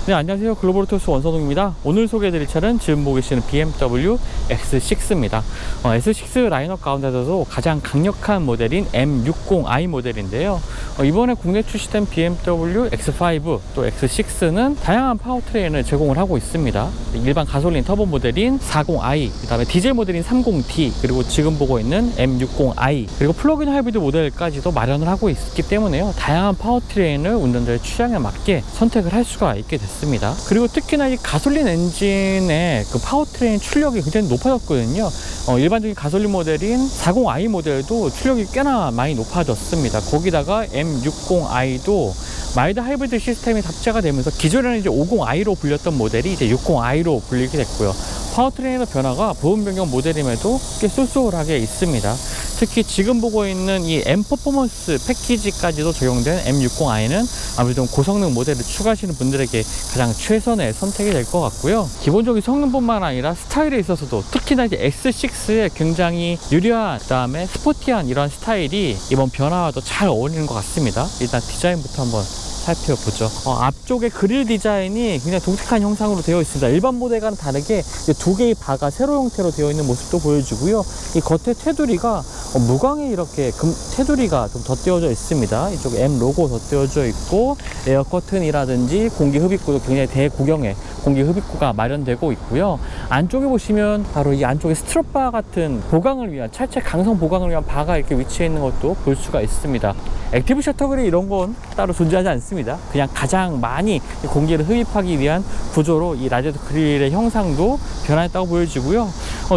네, 안녕하세요. 글로벌토스 원선웅입니다. 오늘 소개해드릴 차는 지금 보고 계시는 BMW X6입니다. S6 라인업 가운데서도 가장 강력한 모델인 M60i 모델인데요. 이번에 국내 출시된 BMW X5 또 X6는 다양한 파워트레인을 제공을 하고 있습니다. 일반 가솔린 터보 모델인 40i, 그 다음에 디젤 모델인 30D, 그리고 지금 보고 있는 M60i, 그리고 플러그인 하이브리드 모델까지도 마련을 하고 있기 때문에요. 다양한 파워트레인을 운전자의 취향에 맞게 선택을 할 수가 있게 됐습니다. 그리고 특히나 이 가솔린 엔진의 그 파워트레인 출력이 굉장히 높아졌거든요. 일반적인 가솔린 모델인 40i 모델도 출력이 꽤나 많이 높아졌습니다. 거기다가 M60i도 마일드 하이브리드 시스템이 탑재가 되면서 기존에는 이제 50i로 불렸던 모델이 이제 60i로 불리게 됐고요. 파워트레인의 변화가 부분 변경 모델임에도 꽤 쏠쏠하게 있습니다. 특히 지금 보고 있는 이 M 퍼포먼스 패키지까지도 적용된 M60i는 아무래도 고성능 모델을 추가하시는 분들에게 가장 최선의 선택이 될 것 같고요. 기본적인 성능뿐만 아니라 스타일에 있어서도 특히나 이제 X6의 굉장히 유려한, 그 다음에 스포티한 이런 스타일이 이번 변화와도 잘 어울리는 것 같습니다. 일단 디자인부터 한번 살펴보죠. 앞쪽에 그릴 디자인이 굉장히 독특한 형상으로 되어 있습니다. 일반 모델과는 다르게 두 개의 바가 세로 형태로 되어 있는 모습도 보여주고요. 이 겉에 테두리가 무광에 이렇게 테두리가 좀 덧대어져 있습니다. 이쪽에 M 로고 덧대어져 있고, 에어 커튼이라든지 공기 흡입구도 굉장히 대구경의 공기 흡입구가 마련되고 있고요. 안쪽에 보시면 바로 이 안쪽에 스트롭바 같은 보강을 위한, 차체 강성 보강을 위한 바가 이렇게 위치해 있는 것도 볼 수가 있습니다. 액티브 셔터그릴 이런 건 따로 존재하지 않습니다. 그냥 가장 많이 공기를 흡입하기 위한 구조로 이 라디에이터 그릴의 형상도 변화했다고 보여지고요.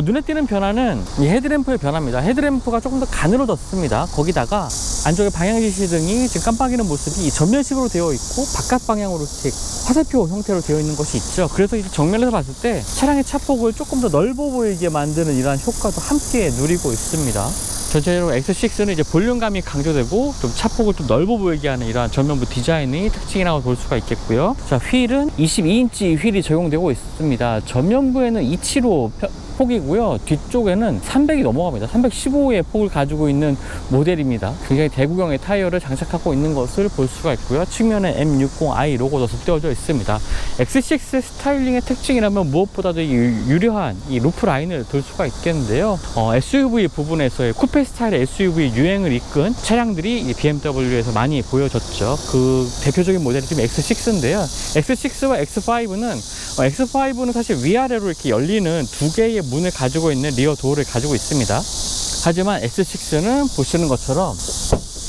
눈에 띄는 변화는 이 헤드램프의 변화입니다. 헤드램프가 조금 더 가늘어졌습니다. 거기다가 안쪽에 방향지시등이 지금 깜빡이는 모습이 전면식으로 되어 있고 바깥 방향으로 이렇게 화살표 형태로 되어 있는 것이 있죠. 그래서 이제 정면에서 봤을 때 차량의 차폭을 조금 더 넓어 보이게 만드는 이러한 효과도 함께 누리고 있습니다. 전체적으로 X6는 이제 볼륨감이 강조되고 좀 차폭을 좀 넓어 보이게 하는 이러한 전면부 디자인이 특징이라고 볼 수가 있겠고요. 자, 휠은 22인치 휠이 적용되고 있습니다. 전면부에는 275 폭이고요. 뒤쪽에는 300이 넘어갑니다. 315의 폭을 가지고 있는 모델입니다. 굉장히 대구경의 타이어를 장착하고 있는 것을 볼 수가 있고요. 측면에 M60i 로고도 덧대어져 있습니다. X6 스타일링의 특징이라면 무엇보다도 이 유려한 이 루프 라인을 들 수가 있겠는데요. SUV 부분에서의 쿠페 스타일의 SUV 유행을 이끈 차량들이 BMW에서 많이 보여졌죠. 그 대표적인 모델이 지금 X6인데요. X6와 X5는 사실 위아래로 이렇게 열리는 두 개의 문을 가지고 있는 리어 도어를 가지고 있습니다. 하지만 X6는 보시는 것처럼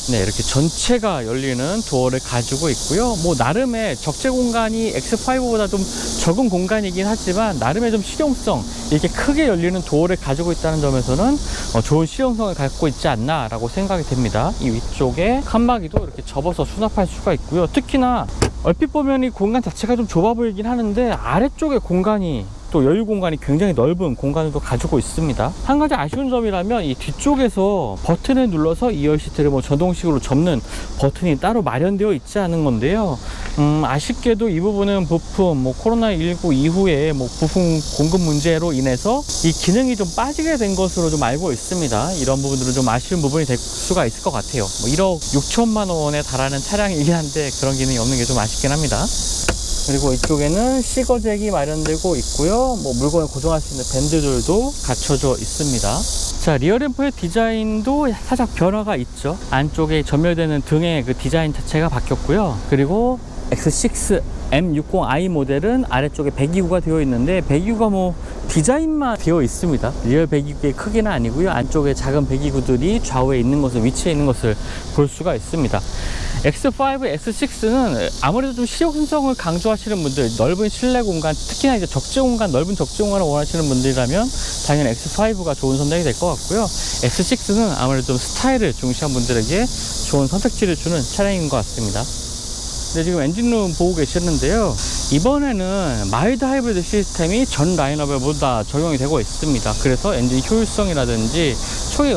이렇게 전체가 열리는 도어를 가지고 있고요. 나름의 적재 공간이 X5보다 좀 적은 공간이긴 하지만 나름의 좀 실용성, 이렇게 크게 열리는 도어를 가지고 있다는 점에서는 좋은 실용성을 갖고 있지 않나 라고 생각이 됩니다. 이 위쪽에 칸막이도 이렇게 접어서 수납할 수가 있고요. 특히나 얼핏 보면 이 공간 자체가 좀 좁아 보이긴 하는데 아래쪽에 공간이 또 여유 공간이 굉장히 넓은 공간을 또 가지고 있습니다. 한 가지 아쉬운 점이라면 이 뒤쪽에서 버튼을 눌러서 2열 시트를 전동식으로 접는 버튼이 따로 마련되어 있지 않은 건데요. 아쉽게도 이 부분은 부품 코로나19 이후에 부품 공급 문제로 인해서 이 기능이 좀 빠지게 된 것으로 좀 알고 있습니다. 이런 부분들은 좀 아쉬운 부분이 될 수가 있을 것 같아요. 1억 6천만 원에 달하는 차량이긴 한데 그런 기능이 없는 게 좀 아쉽긴 합니다. 그리고 이쪽에는 시거잭이 마련되고 있고요. 물건을 고정할 수 있는 밴드들도 갖춰져 있습니다. 자, 리어램프의 디자인도 살짝 변화가 있죠. 안쪽에 전멸되는 등의 그 디자인 자체가 바뀌었고요. 그리고 X6 M60i 모델은 아래쪽에 배기구가 되어 있는데 배기구가 디자인만 되어 있습니다. 리얼 배기구의 크기는 아니고요. 안쪽에 작은 배기구들이 좌우에 있는 것을, 위치해 있는 것을 볼 수가 있습니다. X5, X6는 아무래도 좀 실용성을 강조하시는 분들, 넓은 실내 공간, 특히나 이제 적재 공간, 넓은 적재 공간을 원하시는 분들이라면 당연히 X5가 좋은 선택이 될 것 같고요. X6는 아무래도 좀 스타일을 중시한 분들에게 좋은 선택지를 주는 차량인 것 같습니다. 네, 지금 엔진룸 보고 계시는데요. 이번에는 마일드 하이브리드 시스템이 전 라인업에 모두 다 적용이 되고 있습니다. 그래서 엔진 효율성이라든지 최초의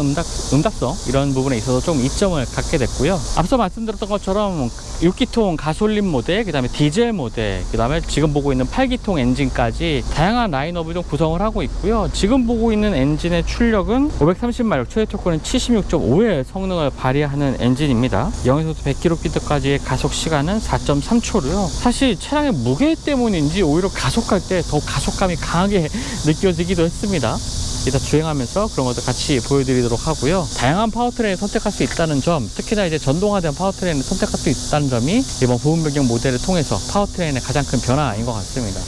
응답성 이런 부분에 있어서 좀 이점을 갖게 됐고요. 앞서 말씀드렸던 것처럼 6기통 가솔린 모델, 그 다음에 디젤 모델, 그 다음에 지금 보고 있는 8기통 엔진까지 다양한 라인업을 좀 구성을 하고 있고요. 지금 보고 있는 엔진의 출력은 530마력, 최대 토크는 76.5의 성능을 발휘하는 엔진입니다. 0에서 100km까지의 가속 시간은 4.3초로요. 사실 차량의 무게 때문인지 오히려 가속할 때 더 가속감이 강하게 느껴지기도 했습니다. 이따 주행하면서 그런 것도 같이 보여드리도록 하고요. 다양한 파워트레인을 선택할 수 있다는 점, 특히나 이제 전동화된 파워트레인을 선택할 수 있다는 점이 이번 부분 변경 모델을 통해서 파워트레인의 가장 큰 변화인 것 같습니다.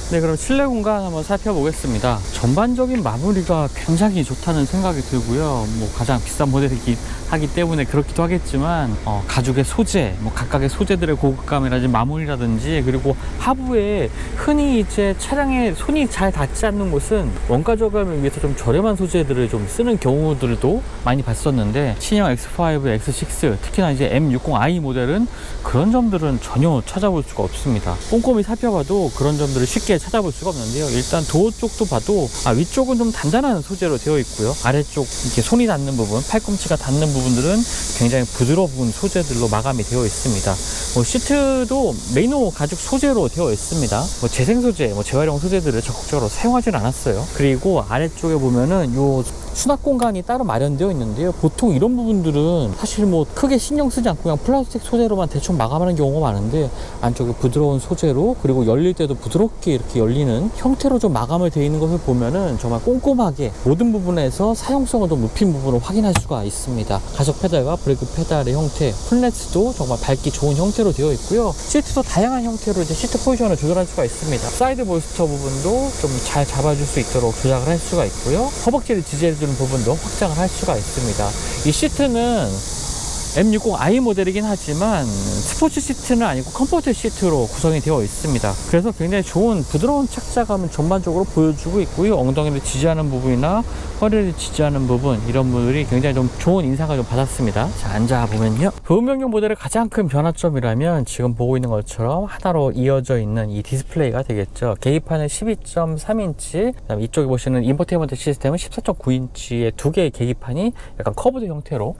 네, 그럼 실내 공간 한번 살펴보겠습니다. 전반적인 마무리가 굉장히 좋다는 생각이 들고요. 뭐 가장 비싼 모델이기 하기 때문에 그렇기도 하겠지만 가죽의 소재, 뭐 각각의 소재들의 고급감이라든지 마무리라든지, 그리고 하부에 흔히 이제 차량에 손이 잘 닿지 않는 곳은 원가 저감을 위해서 좀 저렴한 소재들을 좀 쓰는 경우들도 많이 봤었는데, 신형 X5, X6, 특히나 이제 M60i 모델은 그런 점들은 전혀 찾아볼 수가 없습니다. 꼼꼼히 살펴봐도 그런 점들을 쉽게 찾아볼 수가 없는데요. 일단 도어 쪽도 봐도 위쪽은 좀 단단한 소재로 되어 있고요. 아래쪽 이렇게 손이 닿는 부분, 팔꿈치가 닿는 부분들은 굉장히 부드러운 소재들로 마감이 되어 있습니다. 시트도 메이노 가죽 소재로 되어 있습니다. 재생 소재, 재활용 소재들을 적극적으로 사용하진 않았어요. 그리고 아래쪽에 보면은 요 수납 공간이 따로 마련되어 있는데요. 보통 이런 부분들은 사실 크게 신경 쓰지 않고 그냥 플라스틱 소재로만 대충 마감하는 경우가 많은데, 안쪽에 부드러운 소재로, 그리고 열릴 때도 부드럽게 이렇게 열리는 형태로 좀 마감을 되어 있는 것을 보면은 정말 꼼꼼하게 모든 부분에서 사용성을 좀 높인 부분을 확인할 수가 있습니다. 가속 페달과 브레이크 페달의 형태, 플랫도 정말 밟기 좋은 형태로 되어 있고요. 시트도 다양한 형태로 이제 시트 포지션을 조절할 수가 있습니다. 사이드 볼스터 부분도 좀 잘 잡아줄 수 있도록 조작을 할 수가 있고요. 허벅지를 지지해주는 부분도 확장을 할 수가 있습니다. 이 시트는 M60i 모델이긴 하지만 스포츠 시트는 아니고 컴포트 시트로 구성이 되어 있습니다. 그래서 굉장히 좋은 부드러운 착자감을 전반적으로 보여주고 있고요. 엉덩이를 지지하는 부분이나 허리를 지지하는 부분, 이런 부분들이 굉장히 좀 좋은 인상을 좀 받았습니다. 자, 앉아보면요. 부분 변경 모델의 가장 큰 변화점이라면 지금 보고 있는 것처럼 하나로 이어져 있는 이 디스플레이가 되겠죠. 계기판은 12.3인치, 그다음에 이쪽에 보시는 인포테인먼트 시스템은 14.9인치의 두 개의 계기판이 약간 커브드 형태로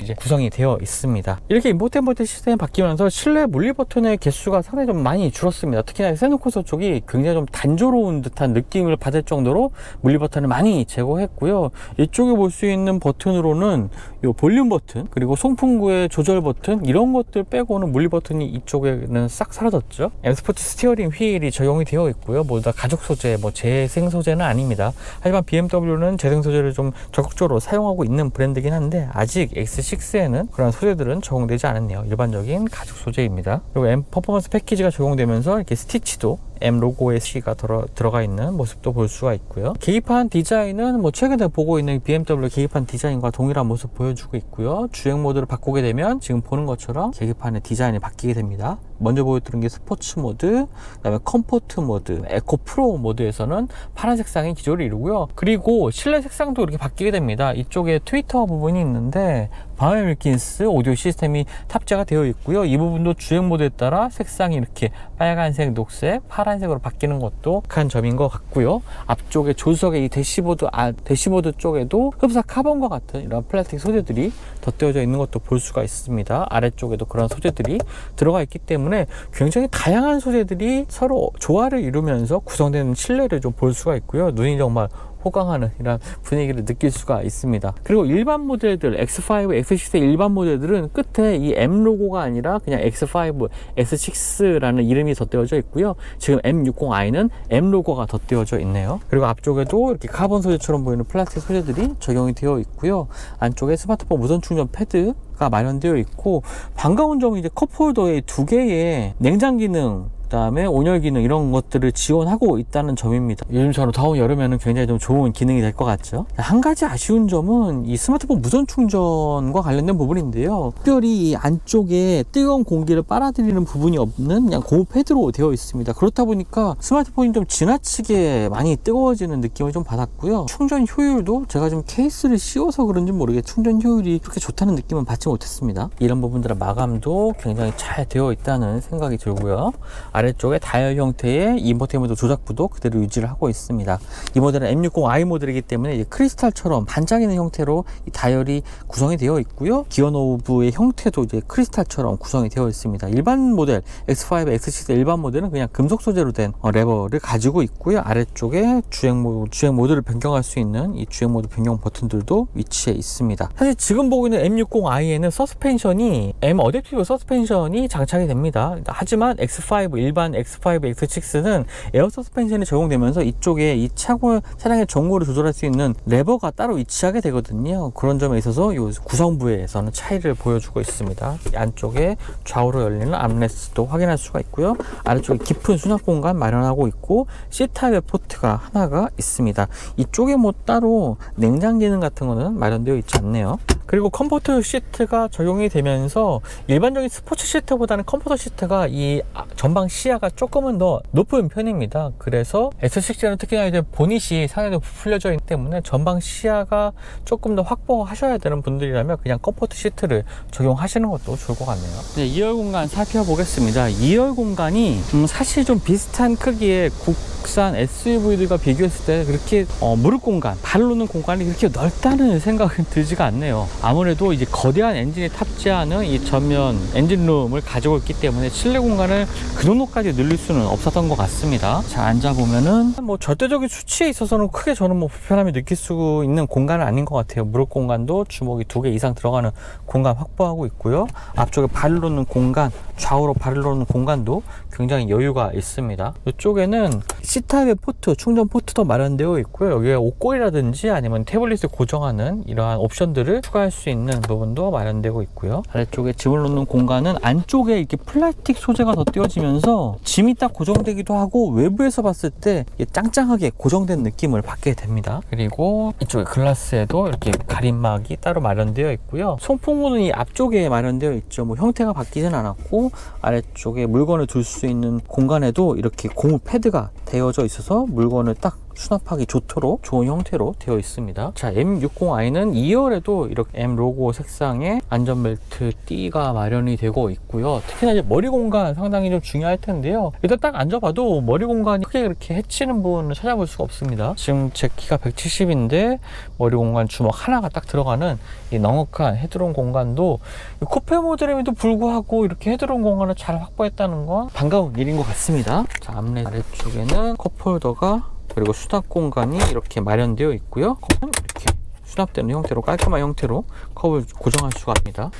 이제 구성이 되어 있습니다. 이렇게 인포테인먼트 시스템이 바뀌면서 실내 물리 버튼의 개수가 상당히 좀 많이 줄었습니다. 특히나 세노코서 쪽이 굉장히 좀 단조로운 듯한 느낌을 받을 정도로 물리 버튼을 많이 제거했고요. 이쪽에 볼 수 있는 버튼으로는 이 볼륨 버튼, 그리고 송풍구의 조절 버튼, 이런 것들 빼고는 물리 버튼이 이쪽에는 싹 사라졌죠. M스포츠 스티어링 휠이 적용이 되어 있고요. 모두 다 가죽 소재, 재생 소재는 아닙니다. 하지만 BMW는 재생 소재를 좀 적극적으로 사용하고 있는 브랜드긴 한데, 아직 X6에는 그런 소재들은 적용되지 않았네요. 일반적인 가죽 소재입니다. 그리고 M 퍼포먼스 패키지가 적용되면서 이렇게 스티치도 M 로고의 C가 들어가 있는 모습도 볼 수가 있고요. 계기판 디자인은 최근에 보고 있는 BMW 계기판 디자인과 동일한 모습 보여주고 있고요. 주행 모드를 바꾸게 되면 지금 보는 것처럼 계기판의 디자인이 바뀌게 됩니다. 먼저 보여드린 게 스포츠 모드, 그 다음에 컴포트 모드, 에코 프로 모드에서는 파란 색상이 기조를 이루고요. 그리고 실내 색상도 이렇게 바뀌게 됩니다. 이쪽에 트위터 부분이 있는데 바이오 윌킨스 오디오 시스템이 탑재가 되어 있고요. 이 부분도 주행 모드에 따라 색상이 이렇게 빨간색, 녹색, 파란색으로 바뀌는 것도 큰 점인 것 같고요. 앞쪽에 조수석의 이 대시보드 쪽에도 흡사 카본과 같은 이런 플라스틱 소재들이 덧대어져 있는 것도 볼 수가 있습니다. 아래쪽에도 그런 소재들이 들어가 있기 때문에 굉장히 다양한 소재들이 서로 조화를 이루면서 구성되는 실내를 좀 볼 수가 있고요. 눈이 정말 호강하는 이런 분위기를 느낄 수가 있습니다. 그리고 일반 모델들, X5, X6의 일반 모델들은 끝에 이 M 로고가 아니라 그냥 X5, X6라는 이름이 덧대어져 있고요. 지금 M60i는 M 로고가 덧대어져 있네요. 그리고 앞쪽에도 이렇게 카본 소재처럼 보이는 플라스틱 소재들이 적용이 되어 있고요. 안쪽에 스마트폰 무선 충전 패드가 마련되어 있고, 반가운 점은 이제 컵홀더에 두 개의 냉장 기능, 그다음에 온열 기능, 이런 것들을 지원하고 있다는 점입니다. 요즘처럼 더운 여름에는 굉장히 좀 좋은 기능이 될 것 같죠. 한 가지 아쉬운 점은 이 스마트폰 무선 충전과 관련된 부분인데요. 특별히 이 안쪽에 뜨거운 공기를 빨아들이는 부분이 없는 그냥 고무 패드로 되어 있습니다. 그렇다 보니까 스마트폰이 좀 지나치게 많이 뜨거워지는 느낌을 좀 받았고요. 충전 효율도 제가 좀 케이스를 씌워서 그런지 모르게 충전 효율이 그렇게 좋다는 느낌은 받지 못했습니다. 이런 부분들의 마감도 굉장히 잘 되어 있다는 생각이 들고요. 아래쪽에 다이얼 형태의 인포테인먼트 조작부도 그대로 유지를 하고 있습니다. 이 모델은 M60i 모델이기 때문에 이제 크리스탈처럼 반짝이는 형태로 이 다이얼이 구성이 되어 있고요. 기어 노브의 형태도 이제 크리스탈처럼 구성이 되어 있습니다. 일반 모델 X5, X6 일반 모델은 그냥 금속 소재로 된 레버를 가지고 있고요. 아래쪽에 주행 모드를 변경할 수 있는 이 주행 모드 변경 버튼들도 위치해 있습니다. 사실 지금 보고 있는 M60i에는 서스펜션이 M 어댑티브 서스펜션이 장착이 됩니다. 하지만 X5 일반 X5, X6는 에어 서스펜션이 적용되면서 이쪽에 이 차량의 정고를 조절할 수 있는 레버가 따로 위치하게 되거든요. 그런 점에 있어서 이 구성부에서는 차이를 보여주고 있습니다. 안쪽에 좌우로 열리는 암레스트도 확인할 수가 있고요. 아래쪽에 깊은 수납 공간 마련하고 있고 C타입의 포트가 하나가 있습니다. 이쪽에 뭐 따로 냉장 기능 같은 거는 마련되어 있지 않네요. 그리고 컴포트 시트가 적용이 되면서 일반적인 스포츠 시트보다는 컴포트 시트가 이 전방 시야가 조금은 더 높은 편입니다. 그래서 S6는 특히나 이제 보닛이 상당히 부풀려져 있기 때문에 전방 시야가 조금 더 확보하셔야 되는 분들이라면 그냥 컴포트 시트를 적용하시는 것도 좋을 것 같네요. 네, 2열 공간 살펴보겠습니다. 2열 공간이 사실 좀 비슷한 크기의 국산 SUV들과 비교했을 때 그렇게 무릎 공간, 발을 놓는 공간이 그렇게 넓다는 생각은 들지가 않네요. 아무래도 이제 거대한 엔진이 탑재하는 이 전면 엔진룸을 가지고 있기 때문에 실내 공간을 그 정도까지 늘릴 수는 없었던 것 같습니다. 자, 앉아보면은 뭐 절대적인 수치에 있어서는 크게 저는 뭐 불편함이 느낄 수 있는 공간은 아닌 것 같아요. 무릎 공간도 주먹이 2개 이상 들어가는 공간 확보하고 있고요. 앞쪽에 발을 놓는 공간, 좌우로 발을 놓는 공간도 굉장히 여유가 있습니다. 이쪽에는 C타입의 포트, 충전 포트도 마련되어 있고요. 여기에 옷걸이라든지 아니면 태블릿을 고정하는 이러한 옵션들을 추가할 수 있는 부분도 마련되고 있고요. 아래쪽에 짐을 놓는 공간은 안쪽에 이렇게 플라스틱 소재가 더 띄워지면서 짐이 딱 고정되기도 하고 외부에서 봤을 때 짱짱하게 고정된 느낌을 받게 됩니다. 그리고 이쪽에 글라스에도 이렇게 가림막이 따로 마련되어 있고요. 송풍구는 이 앞쪽에 마련되어 있죠. 뭐 형태가 바뀌진 않았고 아래쪽에 물건을 둘 수 있는 공간에도 이렇게 고무 패드가 되어져 있어서 물건을 딱 수납하기 좋도록 좋은 형태로 되어 있습니다. 자, M60i는 2열에도 이렇게 M 로고 색상의 안전벨트 띠가 마련이 되고 있고요. 특히나 이제 머리 공간 상당히 좀 중요할 텐데요. 일단 딱 앉아봐도 머리 공간이 크게 그렇게 해치는 부분을 찾아볼 수가 없습니다. 지금 제 키가 170인데 머리 공간 주먹 하나가 딱 들어가는 이 넉넉한 헤드룸 공간도 쿠페 모델임에도 불구하고 이렇게 헤드룸 공간을 잘 확보했다는 건 반가운 일인 것 같습니다. 자, 앞레 아래쪽에는 컵홀더가 그리고 수납 공간이 이렇게 마련되어 있고요. 컵은 이렇게 수납되는 형태로 깔끔한 형태로 컵을 고정할 수가 있습니다.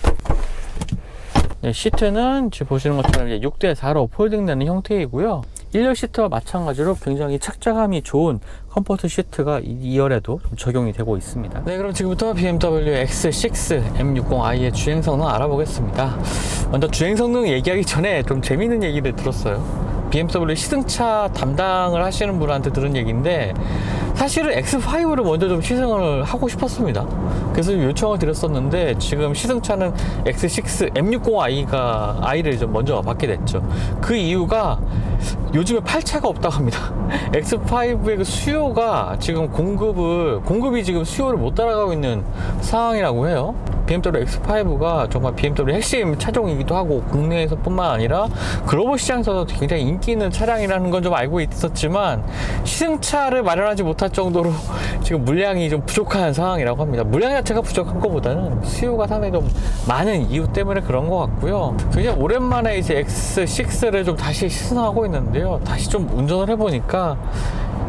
네, 시트는 지금 보시는 것처럼 6대4로 폴딩되는 형태이고요. 1열 시트와 마찬가지로 굉장히 착자감이 좋은 컴포트 시트가 2열에도 적용이 되고 있습니다. 네, 그럼 지금부터 BMW X6 M60i의 주행 성능 알아보겠습니다. 먼저 주행 성능 얘기하기 전에 좀 재밌는 얘기를 들었어요. BMW 시승차 담당을 하시는 분한테 들은 얘기인데 사실은 X5를 먼저 좀 시승을 하고 싶었습니다. 그래서 요청을 드렸었는데 지금 시승차는 X6 M60i를 좀 먼저 받게 됐죠. 그 이유가 요즘에 팔차가 없다고 합니다. X5의 그 수요가 지금 공급이 지금 수요를 못 따라가고 있는 상황이라고 해요. BMW X5가 정말 BMW 핵심 차종이기도 하고 국내에서 뿐만 아니라 글로벌 시장에서도 굉장히 인기 있는 차량이라는 건 좀 알고 있었지만 시승차를 마련하지 못할 정도로 지금 물량이 좀 부족한 상황이라고 합니다. 물량 자체가 부족한 것보다는 수요가 상당히 좀 많은 이유 때문에 그런 것 같고요. 굉장히 오랜만에 이제 X6를 좀 다시 시승하고 있는데요. 다시 좀 운전을 해보니까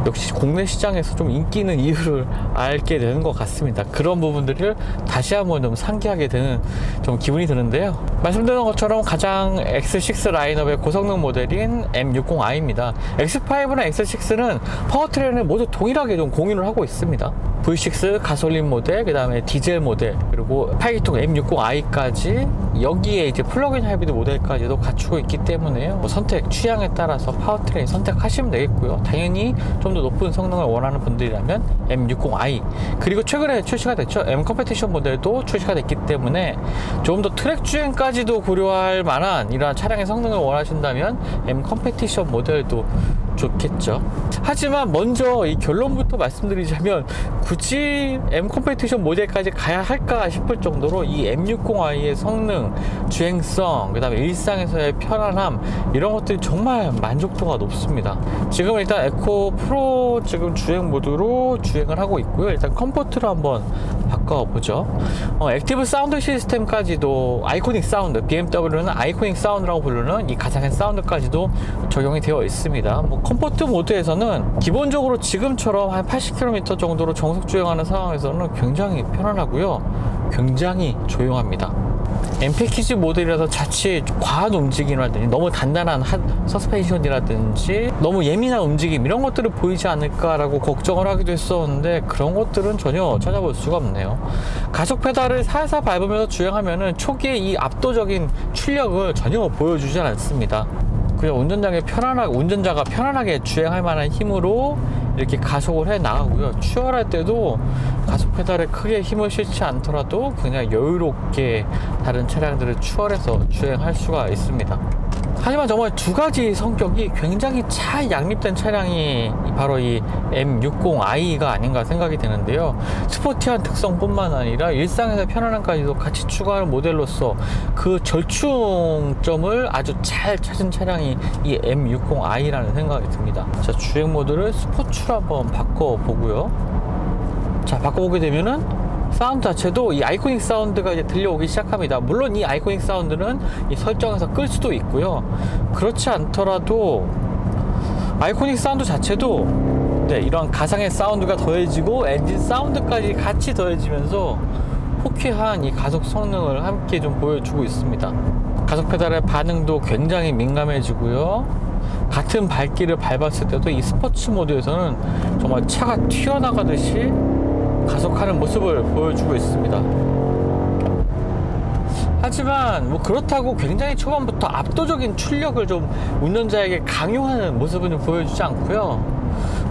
역시 국내 시장에서 좀 인기 있는 이유를 알게 되는 것 같습니다. 그런 부분들을 다시 한번 좀 상기하게 되는 좀 기분이 드는데요. 말씀드린 것처럼 가장 X6 라인업의 고성능 모델인 M60i입니다. X5나 X6는 파워트레인을 모두 동일하게 좀 공유를 하고 있습니다. V6 가솔린 모델, 그 다음에 디젤 모델, 그리고 8기통 M60i까지 여기에 이제 플러그인 하이브리드 모델까지도 갖추고 있기 때문에요. 뭐 선택, 취향에 따라서 파워트레인 선택하시면 되겠고요. 당연히 좀 더 높은 성능을 원하는 분들이라면 M60i, 그리고 최근에 출시가 됐죠. M 컴페티션 모델도 출시가 됐기 때문에 조금 더 트랙 주행까지도 고려할 만한 이러한 차량의 성능을 원하신다면 M 컴페티션 모델도 좋겠죠. 하지만 먼저 이 결론부터 말씀드리자면 굳이 M 컴페티션 모델까지 가야 할까 싶을 정도로 이 M60i의 성능, 주행성, 그 다음에 일상에서의 편안함 이런 것들이 정말 만족도가 높습니다. 지금 일단 에코 프로 지금 주행 모드로 주행을 하고 있고요. 일단 컴포트로 한번 바꿔보죠. 액티브 사운드 시스템까지도 아이코닉 사운드, BMW는 아이코닉 사운드라고 부르는 이 가상의 사운드까지도 적용이 되어 있습니다. 뭐 컴포트 모드에서는 기본적으로 지금처럼 한 80km 정도로 정속 주행하는 상황에서는 굉장히 편안하고요. 굉장히 조용합니다. M 패키지 모델이라서 자칫 과한 움직임이라든지 너무 단단한 서스펜션이라든지 너무 예민한 움직임 이런 것들을 보이지 않을까라고 걱정을 하기도 했었는데 그런 것들은 전혀 찾아볼 수가 없네요. 가속 페달을 살살 밟으면서 주행하면은 초기에 이 압도적인 출력을 전혀 보여주지 않습니다. 그냥 운전자가 편안하게 주행할 만한 힘으로 이렇게 가속을 해 나가고요. 추월할 때도 가속 페달에 크게 힘을 실지 않더라도 그냥 여유롭게 다른 차량들을 추월해서 주행할 수가 있습니다. 하지만 정말 두 가지 성격이 굉장히 잘 양립된 차량이 바로 이 M60i가 아닌가 생각이 되는데요. 스포티한 특성뿐만 아니라 일상에서 편안함까지도 같이 추가하는 모델로서 그 절충점을 아주 잘 찾은 차량이 이 M60i라는 생각이 듭니다. 자, 주행 모드를 스포츠로 한번 바꿔보고요. 자, 바꿔보게 되면은 사운드 자체도 이 아이코닉 사운드가 이제 들려오기 시작합니다. 물론 이 아이코닉 사운드는 이 설정에서 끌 수도 있고요. 그렇지 않더라도 아이코닉 사운드 자체도 이런 가상의 사운드가 더해지고 엔진 사운드까지 같이 더해지면서 호쾌한 이 가속 성능을 함께 좀 보여주고 있습니다. 가속 페달의 반응도 굉장히 민감해지고요. 같은 발길을 밟았을 때도 이 스포츠 모드에서는 정말 차가 튀어나가듯이 가속하는 모습을 보여주고 있습니다. 하지만 뭐 그렇다고 굉장히 초반부터 압도적인 출력을 좀 운전자에게 강요하는 모습은 보여주지 않고요.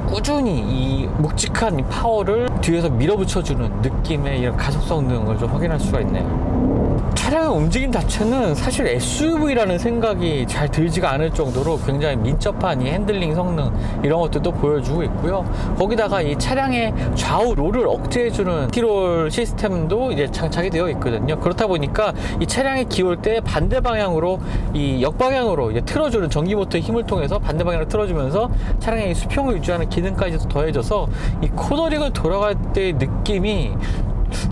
꾸준히 이 묵직한 이 파워를 뒤에서 밀어붙여주는 느낌의 이런 가속 성능을 좀 확인할 수가 있네요. 차량의 움직임 자체는 사실 SUV라는 생각이 잘 들지가 않을 정도로 굉장히 민첩한 이 핸들링 성능 이런 것들도 보여주고 있고요. 거기다가 이 차량의 좌우 롤을 억제해주는 T롤 시스템도 이제 장착이 되어 있거든요. 그렇다 보니까 이 차량이 기울 때 반대 방향으로 이 역방향으로 이제 틀어주는 전기 모터의 힘을 통해서 반대 방향으로 틀어주면서 차량의 수평을 유지하는 기능까지도 더해져서 이 코너링을 돌아갈 때의 느낌이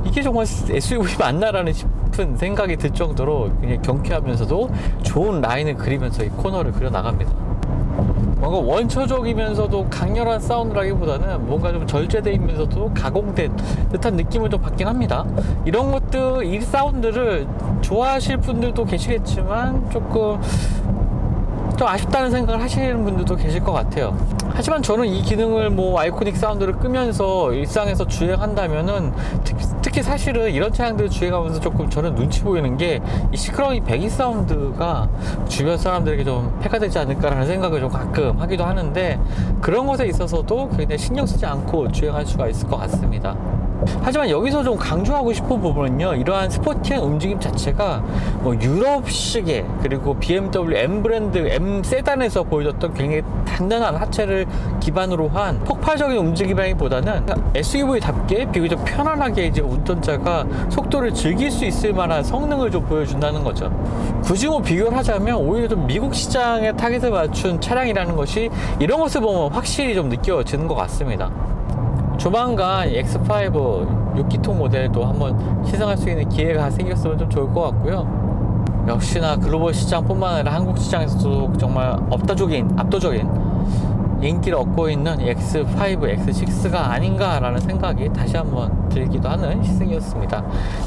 이게 정말 SUV 맞나라는 싶은 생각이 들 정도로 그냥 경쾌하면서도 좋은 라인을 그리면서 이 코너를 그려 나갑니다. 뭔가 원초적이면서도 강렬한 사운드라기보다는 뭔가 좀 절제되면서도 가공된 듯한 느낌을 좀 받긴 합니다. 이런 것들, 이 사운드를 좋아하실 분들도 계시겠지만 조금 좀 아쉽다는 생각을 하시는 분들도 계실 것 같아요. 하지만 저는 이 기능을 뭐 아이코닉 사운드를 끄면서 일상에서 주행한다면은 특히 사실은 이런 차량들을 주행하면서 조금 저는 눈치 보이는 게 이 시끄러운 이 배기 사운드가 주변 사람들에게 좀 폐가 되지 않을까라는 생각을 좀 가끔 하기도 하는데 그런 것에 있어서도 굉장히 신경 쓰지 않고 주행할 수가 있을 것 같습니다. 하지만 여기서 좀 강조하고 싶은 부분은요, 이러한 스포티한 움직임 자체가 뭐 유럽식의 그리고 BMW M 브랜드 M 세단에서 보여줬던 굉장히 단단한 하체를 기반으로 한 폭발적인 움직임이보다는 SUV답게 비교적 편안하게 이제 운전자가 속도를 즐길 수 있을 만한 성능을 좀 보여준다는 거죠. 굳이 뭐 비교를 하자면 오히려 좀 미국 시장의 타겟에 맞춘 차량이라는 것이 이런 것을 보면 확실히 좀 느껴지는 것 같습니다. 조만간 X5 6기통 모델도 한번 시승할 수 있는 기회가 생겼으면 좀 좋을 것 같고요. 역시나 글로벌 시장뿐만 아니라 한국 시장에서도 정말 압도적인 인기를 얻고 있는 X5, X6가 아닌가라는 생각이 다시 한번 들기도 하는 시승이었습니다.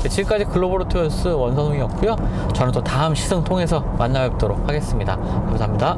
지금까지 글로벌 오토뉴스 원선웅이었고요. 저는 또 다음 시승 통해서 만나 뵙도록 하겠습니다. 감사합니다.